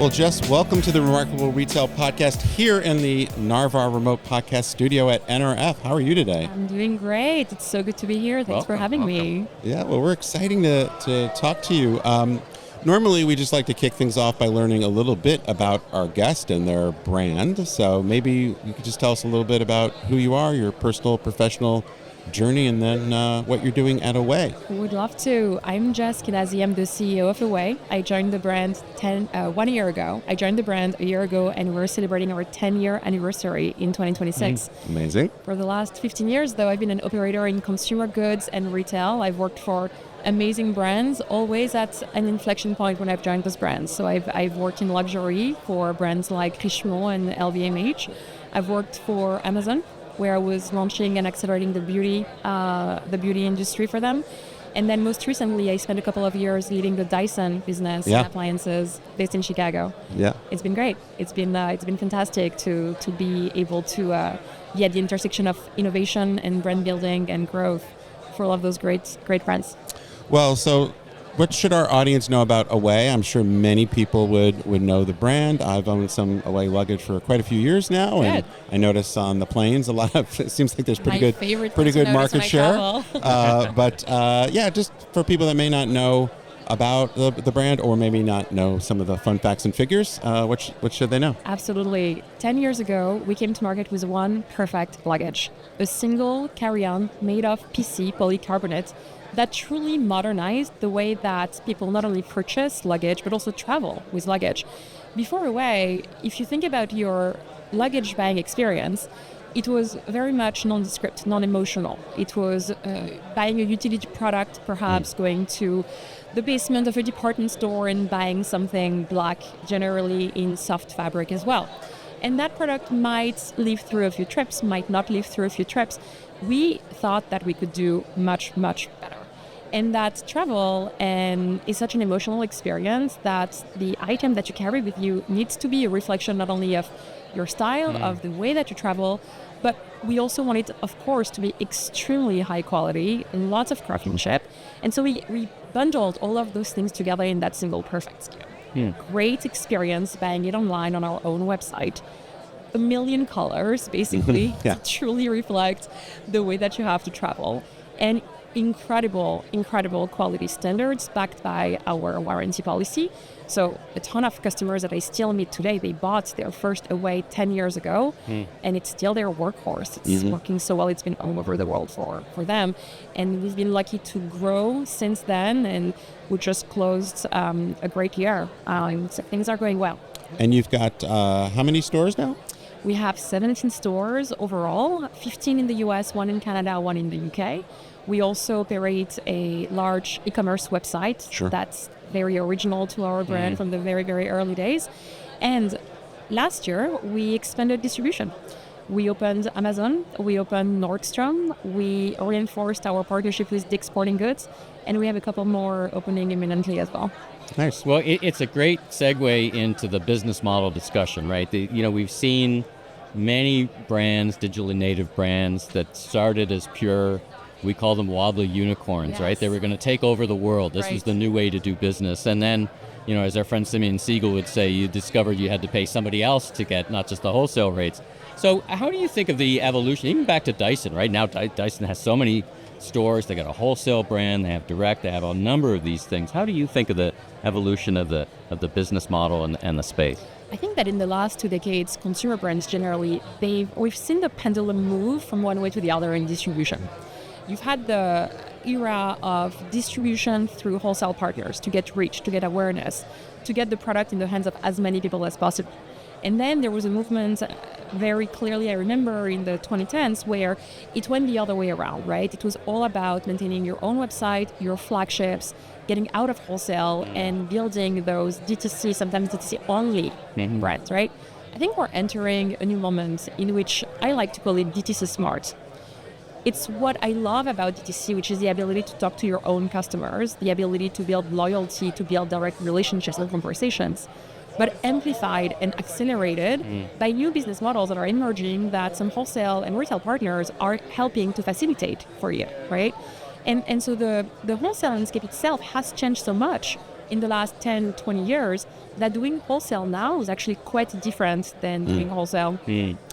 Well, Jess, welcome to the Remarkable Retail Podcast here in the Narvar Remote Podcast Studio at NRF. How are you today? I'm doing great. It's so good to be here. Thanks for having me. Yeah, well, we're exciting to talk to you. Normally, we just like to kick things off by learning a little bit about our guest and their brand. So maybe you could just tell us a little bit about who you are, your personal, professional journey, and then what you're doing at Away. Would love to. I'm Jess Schinazi. I'm the CEO of Away. I joined the brand 1 year ago. I joined the brand a year ago, and we're celebrating our 10-year anniversary in 2026. Amazing. For the last 15 years, though, I've been an operator in consumer goods and retail. I've worked for amazing brands, always at an inflection point when I've joined those brands. So I've worked in luxury for brands like Richemont and LVMH. I've worked for Amazon, where I was launching and accelerating the beauty industry for them. And then most recently, I spent a couple of years leading the Dyson business in appliances based in Chicago. Yeah, it's been great. It's been fantastic to be able to be at the intersection of innovation and brand building and growth for all of those great brands. Well, so what should our audience know about Away? I'm sure many people would know the brand. I've owned some Away luggage for quite a few years now, and I notice on the planes a lot of. It seems like there's pretty good market share. But just for people that may not know about the brand, or maybe not know some of the fun facts and figures, what should they know? Absolutely. 10 years ago, we came to market with one perfect luggage, a single carry-on made of PC polycarbonate that truly modernized the way that people not only purchase luggage, but also travel with luggage. Before Away, if you think about your luggage buying experience, it was very much nondescript, non-emotional. It was buying a utility product, perhaps going to the basement of a department store and buying something black, generally in soft fabric as well. And that product might live through a few trips, might not live through a few trips. We thought that we could do much, much better. And that travel is such an emotional experience that the item that you carry with you needs to be a reflection not only of your style, of the way that you travel, but we also want it, of course, to be extremely high quality, lots of craftsmanship. And so we bundled all of those things together in that single perfect SKU. Great experience buying it online on our own website. 1 million colors, basically, to truly reflect the way that you have to travel. And incredible quality standards backed by our warranty policy. So a ton of customers that I still meet today, they bought their first Away 10 years ago, and it's still their workhorse. It's working so well. It's been all over the world for them. And we've been lucky to grow since then, and we just closed a great year. So things are going well. And you've got how many stores now? We have 17 stores overall, 15 in the US, 1 in Canada, 1 in the UK. We also operate a large e-commerce website that's very original to our brand from the very, very early days. And last year, we expanded distribution. We opened Amazon, we opened Nordstrom, we reinforced our partnership with Dick's Sporting Goods, and we have a couple more opening imminently as well. Nice. Well, it's a great segue into the business model discussion, right? We've seen many brands, digitally native brands, that started as pure, we call them wobbly unicorns, right? They were going to take over the world. This was the new way to do business. And then, as our friend Simeon Siegel would say, you discovered you had to pay somebody else to get not just the wholesale rates. So how do you think of the evolution, even back to Dyson, right? Now Dyson has so many stores, they got a wholesale brand, they have direct, they have a number of these things. How do you think of the evolution of the business model and the space? I think that in the last 2 decades, consumer brands generally, we've seen the pendulum move from one way to the other in distribution. You've had the era of distribution through wholesale partners to get reach, to get awareness, to get the product in the hands of as many people as possible. And then there was a movement very clearly, I remember, in the 2010s, where it went the other way around, right? It was all about maintaining your own website, your flagships, getting out of wholesale and building those DTC, sometimes DTC only brands, right? I think we're entering a new moment in which I like to call it DTC smart. It's what I love about DTC, which is the ability to talk to your own customers, the ability to build loyalty, to build direct relationships and conversations, but amplified and accelerated by new business models that are emerging that some wholesale and retail partners are helping to facilitate for you, right? And so the wholesale landscape itself has changed so much in the last 10, 20 years that doing wholesale now is actually quite different than doing wholesale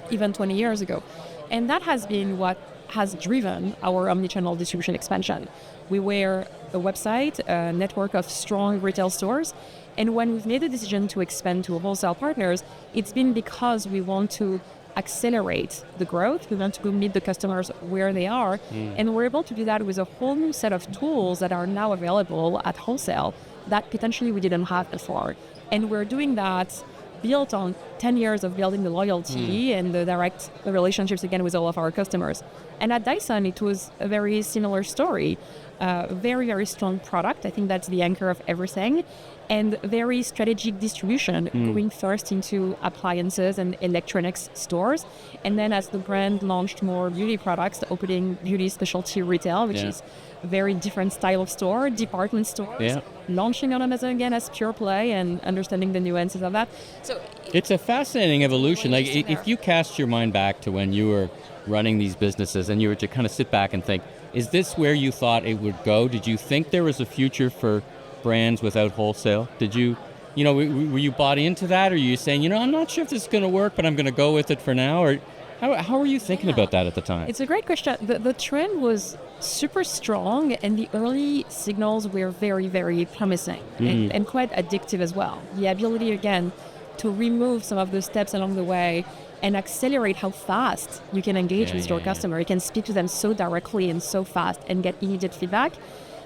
even 20 years ago. And that has been what has driven our omnichannel distribution expansion. We were a website, a network of strong retail stores. And when we've made the decision to expand to wholesale partners, it's been because we want to accelerate the growth. We want to go meet the customers where they are. And we're able to do that with a whole new set of tools that are now available at wholesale that potentially we didn't have before. And we're doing that built on 10 years of building the loyalty and the direct relationships again with all of our customers. And at Dyson, it was a very similar story. Very, very strong product. I think that's the anchor of everything. And very strategic distribution, going first into appliances and electronics stores. And then as the brand launched more beauty products, opening beauty specialty retail, which is a very different style of store, department stores, launching on Amazon again as pure play and understanding the nuances of that. So it's a fascinating evolution. Like if you cast your mind back to when you were running these businesses and you were to kind of sit back and think, is this where you thought it would go? Did you think there was a future for brands without wholesale? Did you, were you bought into that? Or are you saying, I'm not sure if this is going to work, but I'm going to go with it for now? Or how were you thinking about that at the time? It's a great question. The trend was super strong and the early signals were very, very promising and quite addictive as well. The ability, again, to remove some of the steps along the way and accelerate how fast you can engage with your customer. You can speak to them so directly and so fast and get immediate feedback.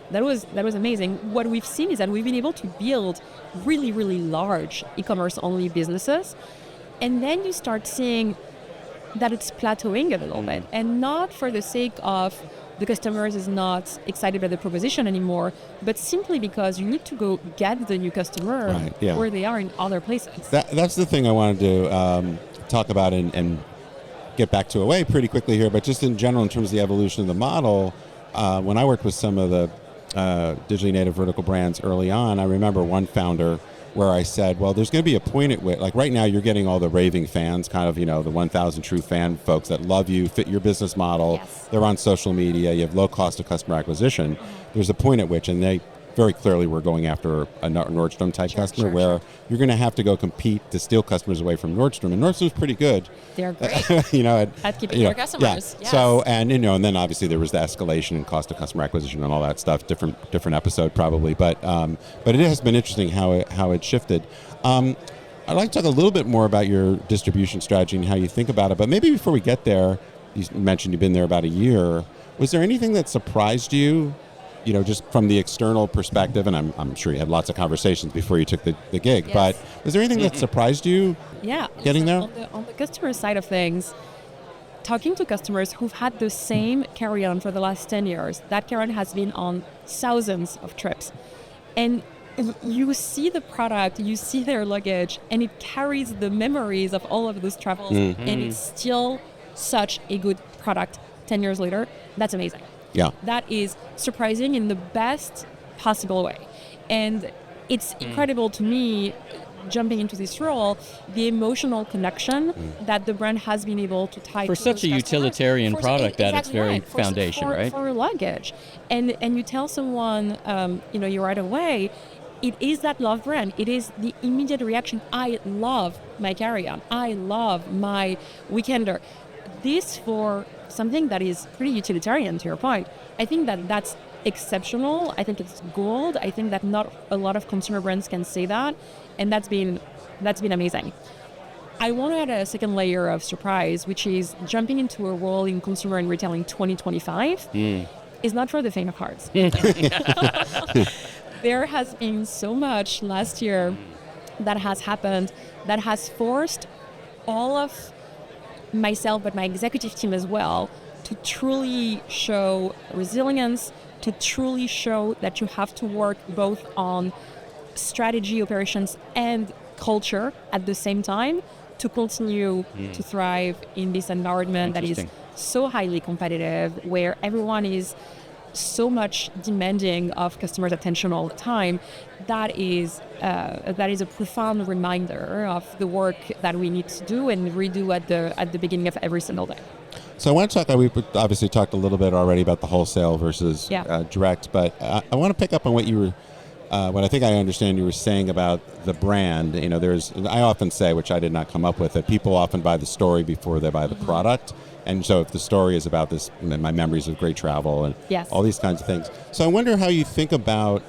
That was amazing. What we've seen is that we've been able to build really, really large e-commerce only businesses. And then you start seeing that it's plateauing a little bit, and not for the sake of the customers is not excited by the proposition anymore, but simply because you need to go get the new customer where they are in other places. That's the thing I wanted to talk about and get back to away pretty quickly here, but just in general in terms of the evolution of the model, when I worked with some of the digitally native vertical brands early on, I remember one founder where I said, well, there's going to be a point at which, like right now you're getting all the raving fans, kind of, the 1,000 true fan folks that love you, fit your business model. Yes. They're on social media, you have low cost of customer acquisition. There's a point at which, and they very clearly were going after a Nordstrom type customer where you're going to have to go compete to steal customers away from Nordstrom. And Nordstrom's pretty good. They're great at keeping their customers. Yeah. Yes. So, and then obviously there was the escalation in cost of customer acquisition and all that stuff. Different episode probably, but it has been interesting how it shifted. I'd like to talk a little bit more about your distribution strategy and how you think about it. But maybe before we get there, you mentioned you've been there about a year. Was there anything that surprised you? Just from the external perspective, and I'm sure you had lots of conversations before you took the gig, but was there anything that surprised you getting there? On the customer side of things, talking to customers who've had the same carry-on for the last 10 years, that carry-on has been on thousands of trips. And you see the product, you see their luggage, and it carries the memories of all of those travels, and it's still such a good product 10 years later. That's amazing. Yeah. That is surprising in the best possible way. And it's incredible to me, jumping into this role, the emotional connection that the brand has been able to tie for to such a utilitarian product that it's very foundation, right? For luggage. And you tell someone, you right away, it is that love brand. It is the immediate reaction. I love my carry-on. I love my weekender. This for something that is pretty utilitarian, to your point. I think that's exceptional. I think it's gold. I think that not a lot of consumer brands can say that, and that's been amazing. I want to add a second layer of surprise, which is jumping into a role in consumer and retail in 2025 is not for the faint of heart. There has been so much last year that has happened that has forced all of myself, but my executive team as well, to truly show resilience, to truly show that you have to work both on strategy, operations, and culture at the same time to continue to thrive in this environment that is so highly competitive, where everyone is so much demanding of customers' attention all the time. That is a profound reminder of the work that we need to do and redo at the beginning of every single day. So I want to talk, we've obviously talked a little bit already about the wholesale versus direct, but I want to pick up on what you were what I think I understand you were saying about the brand, I often say, which I did not come up with, that people often buy the story before they buy the product. And so if the story is about this, my memories of great travel and all these kinds of things. So I wonder how you think about,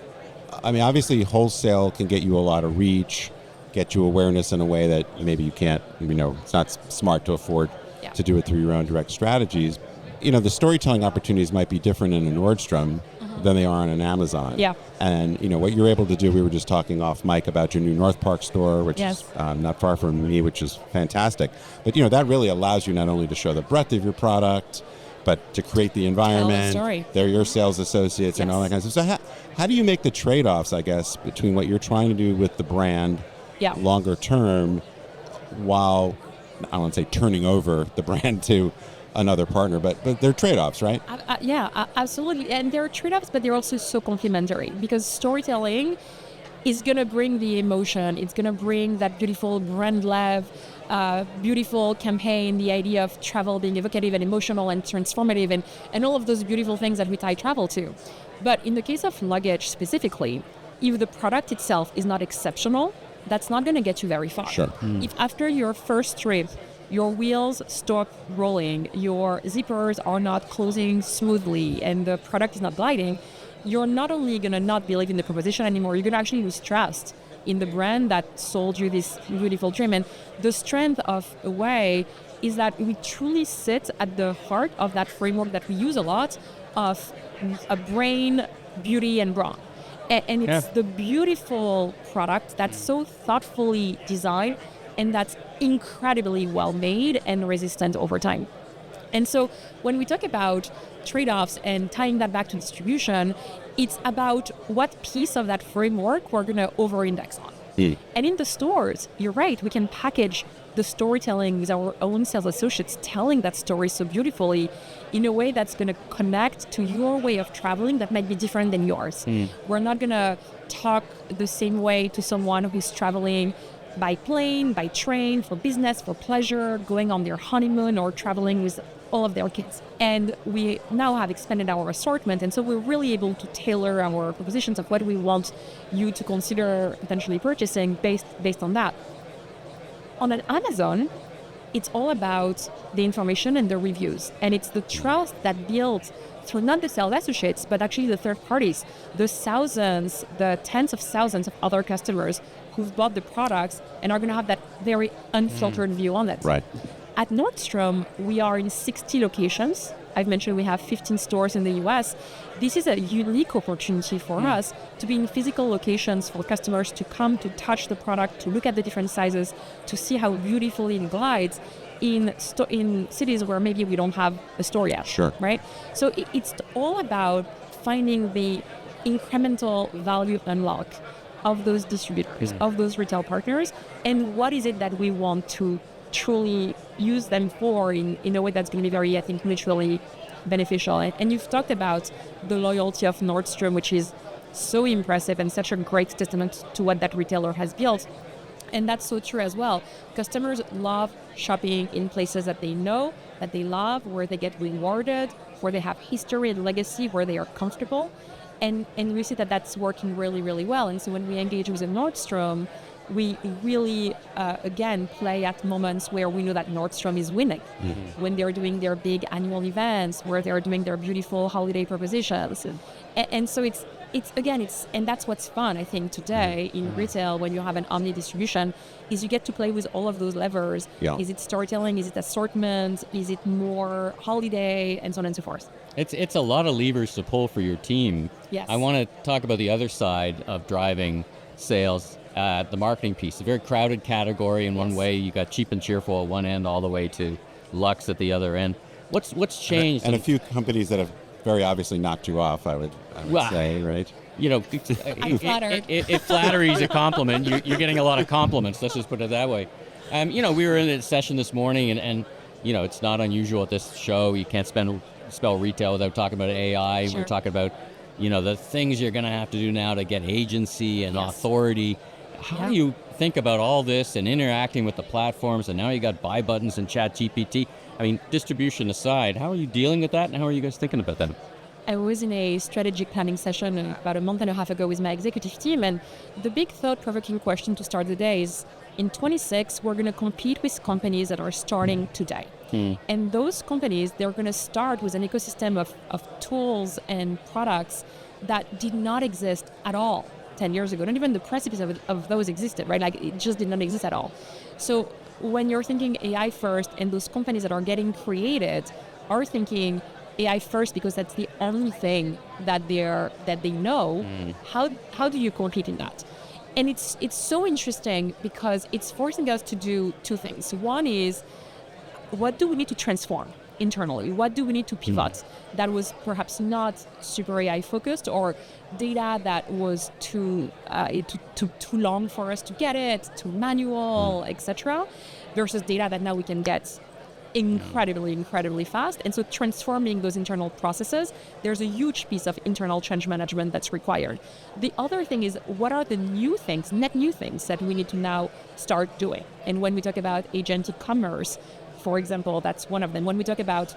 obviously wholesale can get you a lot of reach, get you awareness in a way that maybe you can't, it's not smart to afford to do it through your own direct strategies. The storytelling opportunities might be different in a Nordstrom than they are on an Amazon. Yeah. And, what you're able to do, we were just talking off mic about your new North Park store, which is not far from me, which is fantastic. But, that really allows you not only to show the breadth of your product, but to create the environment. Tell the story. They're your sales associates and all that kind of stuff. So how do you make the trade-offs, I guess, between what you're trying to do with the brand longer term while, I don't want to say turning over the brand to another partner, but they're trade-offs, right? Absolutely. And there are trade-offs, but they're also so complementary because storytelling is going to bring the emotion. It's going to bring that beautiful brand love, beautiful campaign, the idea of travel being evocative and emotional and transformative and all of those beautiful things that we tie travel to. But in the case of luggage specifically, if the product itself is not exceptional, that's not going to get you very far. Sure. If after your first trip, your wheels stop rolling, your zippers are not closing smoothly, and the product is not gliding, you're not only going to not believe in the proposition anymore, you're going to actually lose trust in the brand that sold you this beautiful dream. And the strength of Away is that we truly sit at the heart of that framework that we use a lot of a brain, beauty, and brawn. And it's the beautiful product that's so thoughtfully designed and that's incredibly well made and resistant over time. And so when we talk about trade-offs and tying that back to distribution, it's about what piece of that framework we're going to over-index on. And in the stores, you're right, we can package the storytelling with our own sales associates telling that story so beautifully in a way that's going to connect to your way of traveling that might be different than yours. We're not going to talk the same way to someone who's traveling by plane, by train, for business, for pleasure, going on their honeymoon or traveling with all of their kids. And we now have expanded our assortment, and so we're really able to tailor our propositions of what we want you to consider potentially purchasing based on that. On an Amazon, it's all about the information and the reviews, and it's the trust that builds through not the sales associates, but actually the third parties, the thousands, the tens of thousands of other customers who've bought the products and are going to have that very unfiltered view on it. Right. At Nordstrom, we are in 60 locations. I've mentioned we have 15 stores in the US. This is a unique opportunity for us to be in physical locations for customers to come to touch the product, to look at the different sizes, to see how beautifully it glides in cities where maybe we don't have a store yet. Sure. Right? So it's all about finding the incremental value unlock of those distributors, of those retail partners, and what is it that we want to truly use them for in a way that's going to be very, I think, mutually beneficial. And you've talked about the loyalty of Nordstrom, which is so impressive and such a great testament to what that retailer has built. And that's so true as well. Customers love shopping in places that they know, that they love, where they get rewarded, where they have history and legacy, where they are comfortable. And we see that that's working really, really well. And so when we engage with a Nordstrom, we really, again, play at moments where we know that Nordstrom is winning. When they're doing their big annual events, where they're doing their beautiful holiday propositions. And so and that's what's fun, I think, today in retail when you have an omni distribution, is you get to play with all of those levers. Yeah. Is it storytelling? Is it assortment? Is it more holiday? And so on and so forth. It's a lot of levers to pull for your team. Yes. I want to talk about the other side of driving sales, the marketing piece. A very crowded category in one way. You got cheap and cheerful at one end all the way to luxe at the other end. What's changed? And a few companies that have very obviously knocked you off, I would say, right? You know, I'm flattered. If flattery is a compliment, you're getting a lot of compliments. Let's just put it that way. We were in a session this morning, and it's not unusual at this show. You can't spell retail without talking about AI. Sure. We're talking about, the things you're going to have to do now to get agency and authority. How do you think about all this and interacting with the platforms? And now you got buy buttons and Chat GPT. I mean, distribution aside, how are you dealing with that, and how are you guys thinking about that? I was in a strategic planning session about a month and a half ago with my executive team, and the big thought-provoking question to start the day is, in 26, we're going to compete with companies that are starting today. And those companies, they're going to start with an ecosystem of tools and products that did not exist at all 10 years ago. Not even the precipice of those existed, right? Like, it just did not exist at all. So when you're thinking AI first, and those companies that are getting created are thinking AI first because that's the only thing that they know, how do you compete in that? And it's so interesting because it's forcing us to do two things. One is, what do we need to transform internally? What do we need to pivot that was perhaps not super AI focused, or data that was too long for us to get it, too manual, etc., versus data that now we can get incredibly fast. And so transforming those internal processes, there's a huge piece of internal change management that's required. The other thing is, what are the new things, net new things that we need to now start doing? And when we talk about agentic commerce, for example, that's one of them. When we talk about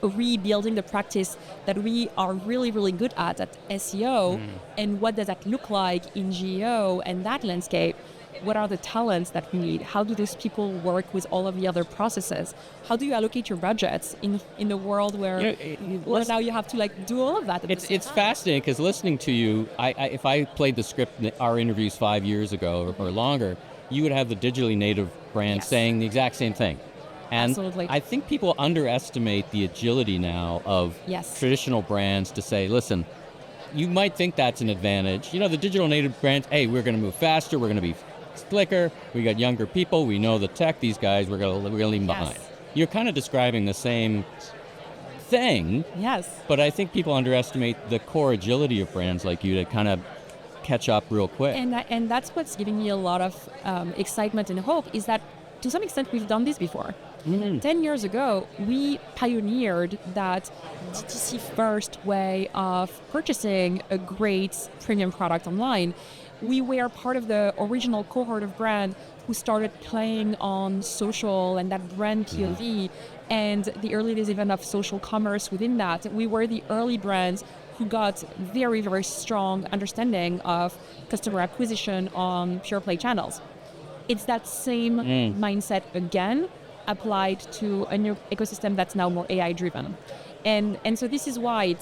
rebuilding the practice that we are really good at SEO, and what does that look like in GEO and that landscape, what are the talents that we need? How do those people work with all of the other processes? How do you allocate your budgets in a world where now you have to like do all of that? It's fascinating because listening to you, if I played the script in our interviews 5 years ago or longer, you would have the digitally native brand saying the exact same thing. And absolutely. I think people underestimate the agility now of traditional brands to say, listen, you might think that's an advantage. You know, the digital native brands, hey, we're going to move faster, we're going to be slicker, we got younger people, we know the tech, these guys, we're going to leave them behind. You're kind of describing the same thing. Yes. But I think people underestimate the core agility of brands like you to kind of catch up real quick. And that's what's giving me a lot of excitement and hope, is that to some extent we've done this before. 10 years ago, we pioneered that DTC first way of purchasing a great premium product online. We were part of the original cohort of brand who started playing on social and that brand POV, and the early days even of social commerce within that. We were the early brands who got very strong understanding of customer acquisition on pure play channels. It's that same mindset again, applied to a new ecosystem that's now more AI driven. And so this is why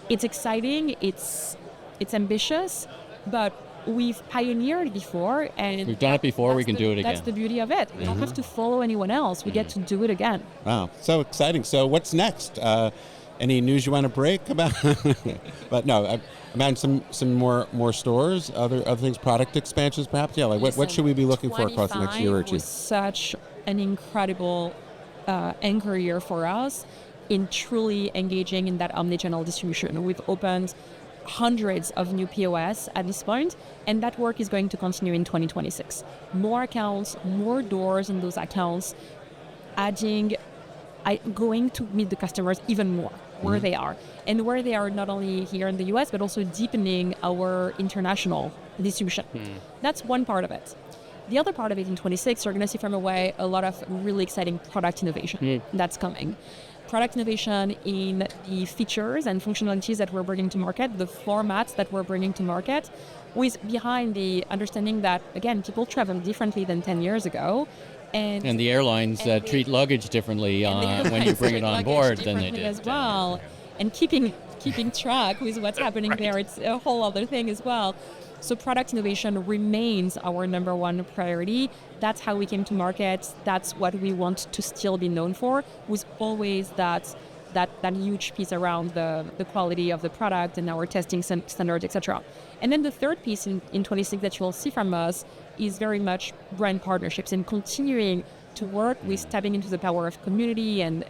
it's exciting, it's ambitious, but we've pioneered before, and we've done it before, we can do it again. That's the beauty of it. We don't have to follow anyone else. We get to do it again. Wow, so exciting. So what's next? Any news you want to break about? But no, I imagine some more stores, other things, product expansions perhaps? Yeah, like what should we be looking for across the next year or two? Was such an incredible anchor year for us in truly engaging in that omnichannel distribution. We've opened hundreds of new POS at this point, and that work is going to continue in 2026. More accounts, more doors in those accounts, going to meet the customers even more where they are, and where they are not only here in the US, but also deepening our international distribution. That's one part of it. The other part of it in 26, you're going to see from Away a lot of really exciting product innovation that's coming. Product innovation in the features and functionalities that we're bringing to market, the formats that we're bringing to market, with behind the understanding that, again, people travel differently than 10 years ago. And the airlines treat luggage differently when you bring it on board than they did. As well. And keeping track with what's happening there, it's a whole other thing as well. So product innovation remains our number one priority. That's how we came to market. That's what we want to still be known for, with always that huge piece around the quality of the product and our testing standards, etc. And then the third piece in 26 that you'll see from us is very much brand partnerships and continuing to work with tapping into the power of community and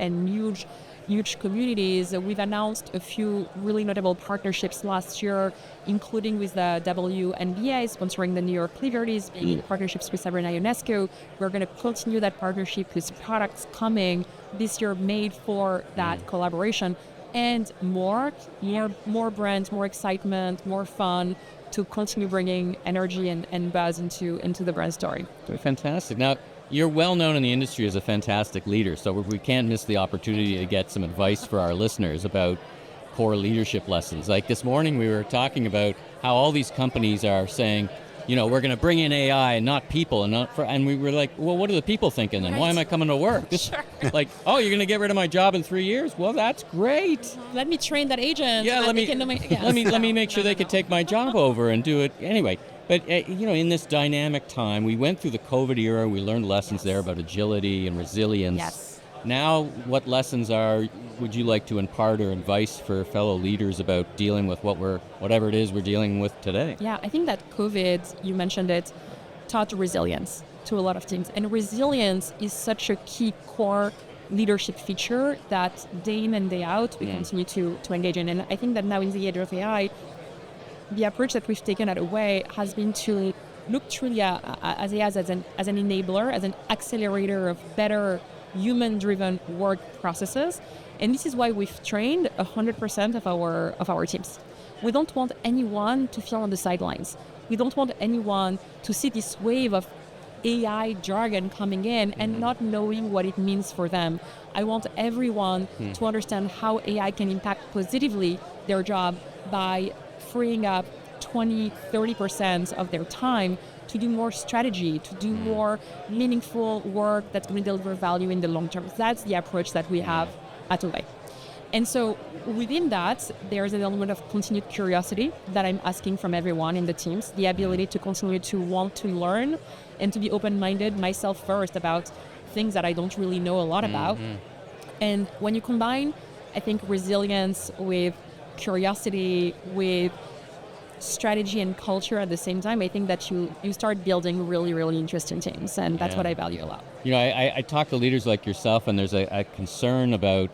huge communities. We've announced a few really notable partnerships last year, including with the WNBA sponsoring the New York Liberties, partnerships with Sabrina Ionescu. We're going to continue that partnership with products coming this year made for that collaboration, and more brands, more excitement, more fun to continue bringing energy and buzz into the brand story. Fantastic. Now, you're well known in the industry as a fantastic leader, so we can't miss the opportunity to get some advice for our listeners about core leadership lessons. Like this morning we were talking about how all these companies are saying, we're going to bring in AI and not people, and we were like, well, what are the people thinking then? Right. Why am I coming to work? Sure. Like, oh, you're going to get rid of my job in 3 years? Well, that's great. Let me train that agent. Yeah, let me make sure they could take my job over and do it anyway. But in this dynamic time, we went through the COVID era. We learned lessons there about agility and resilience. Yes. Now, what lessons would you like to impart or advice for fellow leaders about dealing with whatever it is we're dealing with today? Yeah, I think that COVID, you mentioned it, taught resilience to a lot of teams. And resilience is such a key core leadership feature that day in and day out we continue to engage in. And I think that now in the age of AI, the approach that we've taken at Away has been to look truly at AI as an enabler, as an accelerator of better human-driven work processes, and this is why we've trained 100% of our teams. We don't want anyone to feel on the sidelines. We don't want anyone to see this wave of AI jargon coming in and not knowing what it means for them. I want everyone to understand how AI can impact positively their job by freeing up 20-30% of their time to do more strategy, to do more meaningful work that's going to deliver value in the long term. That's the approach that we have at Away. And so within that, there's an element of continued curiosity that I'm asking from everyone in the teams, the ability to continue to want to learn and to be open-minded, myself first, about things that I don't really know a lot about. And when you combine, I think, resilience with curiosity, with strategy and culture at the same time, I think that you start building really, really interesting teams, and that's what I value a lot. I talk to leaders like yourself, and there's a concern about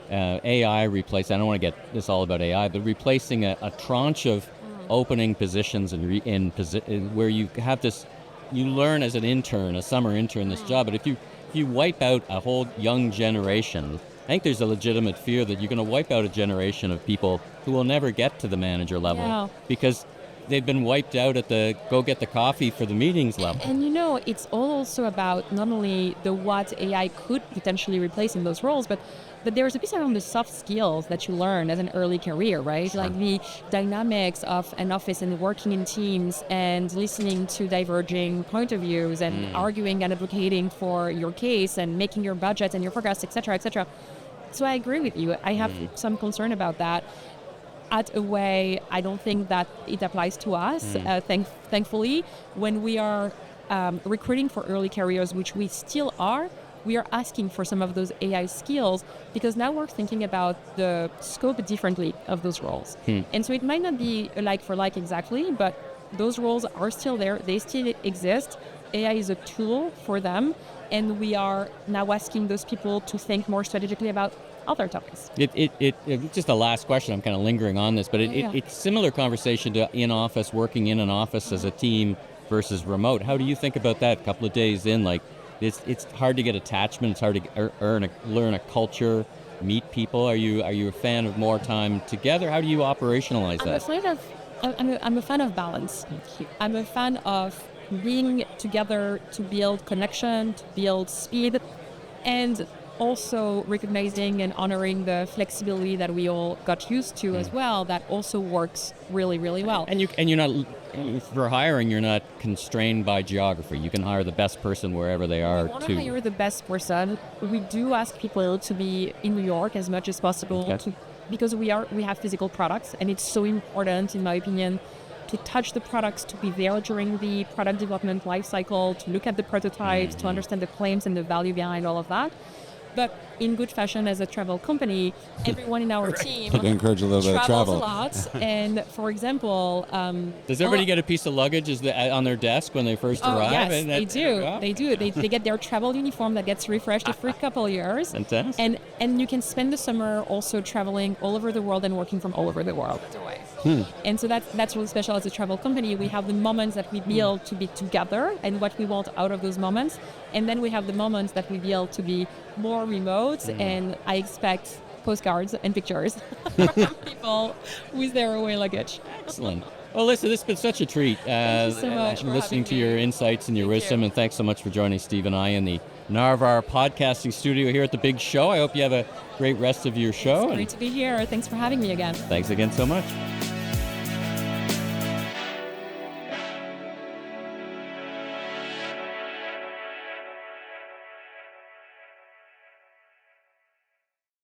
AI replacing, I don't want to get this all about AI, but replacing a tranche of opening positions where you have this, you learn as an intern, a summer intern, this job, but if you wipe out a whole young generation, I think there's a legitimate fear that you're going to wipe out a generation of people who will never get to the manager level because they've been wiped out at the go get the coffee for the meetings level. And it's also about not only the what AI could potentially replace in those roles, but there's a piece around the soft skills that you learn as an early career, right? Sure. Like the dynamics of an office and working in teams and listening to diverging point of views and arguing and advocating for your case and making your budget and your forecast, et cetera, et cetera. So I agree with you. I have some concern about that. At Away, I don't think that it applies to us, thankfully. When we are recruiting for early careers, which we still are, we are asking for some of those AI skills because now we're thinking about the scope differently of those roles. And so it might not be a like for like exactly, but those roles are still there. They still exist. AI is a tool for them. And we are now asking those people to think more strategically about other topics. Just the last question, I'm kind of lingering on this, but it's similar conversation to in-office, working in an office as a team versus remote. How do you think about that a couple of days in? Like, it's hard to get attachment, it's hard to learn a culture, meet people. Are you a fan of more time together? How do you operationalize that? I'm a fan of balance. I'm a fan of being together to build connection, to build speed, and also recognizing and honoring the flexibility that we all got used to as well. That also works really, really well. And you're not, for hiring, you're not constrained by geography. You can hire the best person wherever they are. We want to hire the best person. We do ask people to be in New York as much as possible because we have physical products, and it's so important, in my opinion, to touch the products, to be there during the product development lifecycle, to look at the prototypes, to understand the claims and the value behind all of that. But in good fashion, as a travel company, everyone in our team encourage a little bit of travel. a lot. And for example, does everybody get a piece of luggage on their desk when they first arrive? Yes, they do. They do. They get their travel uniform that gets refreshed every couple of years. Fantastic. And you can spend the summer also traveling all over the world and working from all over the world. And so that's really special as a travel company. We have the moments that we build to be together and what we want out of those moments. And then we have the moments that we build to be more remote. And I expect postcards and pictures from people with their away luggage. Excellent. Well, listen, this has been such a treat. Thank you so much for listening having to me. your insights and your Thank wisdom, you. and thanks so much for joining Steve and I in the Narvar podcasting studio here at the Big Show. I hope you have a great rest of your show. It's great to be here. Thanks for having me again. Thanks again so much.